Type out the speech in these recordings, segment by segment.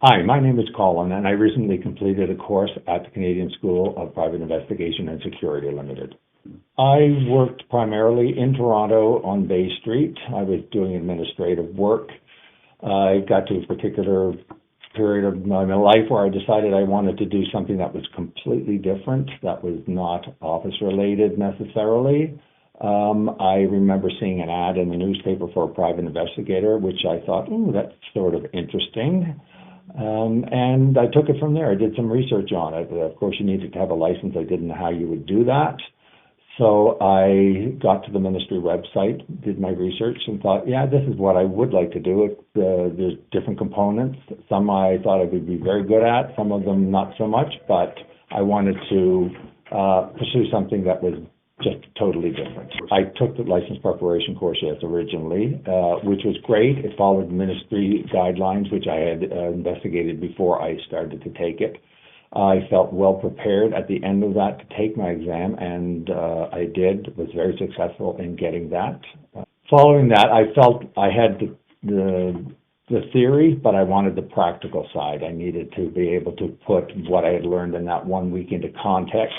Hi, my name is Colin, and I recently completed a course at the Canadian School of Private Investigation and Security Limited. I worked primarily in Toronto on Bay Street. I was doing administrative work. I got to a particular period of my life where I decided I wanted to do something that was completely different, that was not office related necessarily. I remember seeing an ad in the newspaper for a private investigator, which I thought, ooh, that's sort of interesting. And I took it from there. I did some research on it. Of course, you needed to have a license. I didn't know how you would do that. So I got to the ministry website, did my research, and thought, yeah, this is what I would like to do. There's different components. Some I thought I would be very good at, some of them not so much, but I wanted to pursue something that was just totally different. I took the license preparation course, yes, originally, which was great. It followed ministry guidelines, which I had investigated before I started to take it. I felt well prepared at the end of that to take my exam, and I did, was very successful in getting that. Following that, I felt I had the theory, but I wanted the practical side. I needed to be able to put what I had learned in that 1 week into context.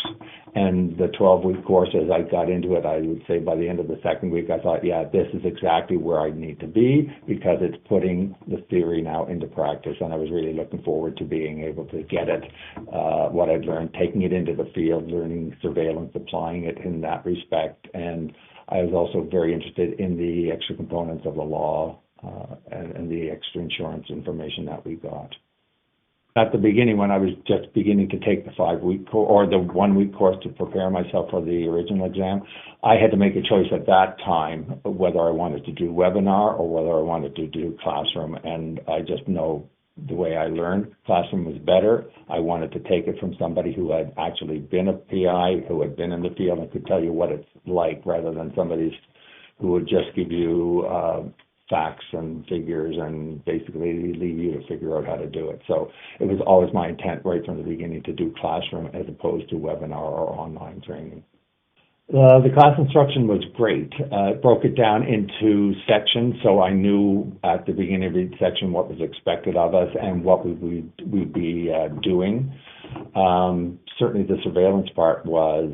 And the 12-week course, as I got into it, I would say by the end of the second week, I thought, yeah, this is exactly where I need to be, because it's putting the theory now into practice. And I was really looking forward to being able to get it, what I'd learned, taking it into the field, learning surveillance, applying it in that respect. And I was also very interested in the extra components of the law and the extra insurance information that we got. At the beginning, when I was just beginning to take the 5-week or the 1 week course to prepare myself for the original exam, I had to make a choice at that time whether I wanted to do webinar or whether I wanted to do classroom. And I just know the way I learned, classroom was better. I wanted to take it from somebody who had actually been a PI, who had been in the field and could tell you what it's like, rather than somebody who would just give you facts and figures and basically leave you to figure out how to do it. So it was always my intent right from the beginning to do classroom as opposed to webinar or online training. The class instruction was great. It broke it down into sections, so I knew at the beginning of each section what was expected of us and what we'd be doing. Certainly the surveillance part was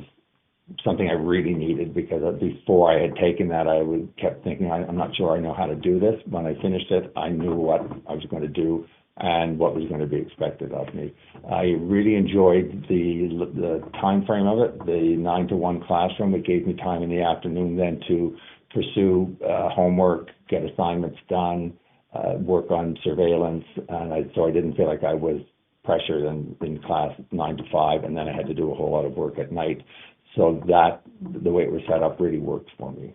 something I really needed, because before I had taken that, I kept thinking, I'm not sure I know how to do this. When I finished it, I knew what I was going to do and what was going to be expected of me. I really enjoyed the time frame of it, the 9 to 1 classroom. It gave me time in the afternoon then to pursue homework, get assignments done, work on surveillance, and so I didn't feel like I was pressured in class 9 to 5, and then I had to do a whole lot of work at night. So that, the way it was set up, really worked for me.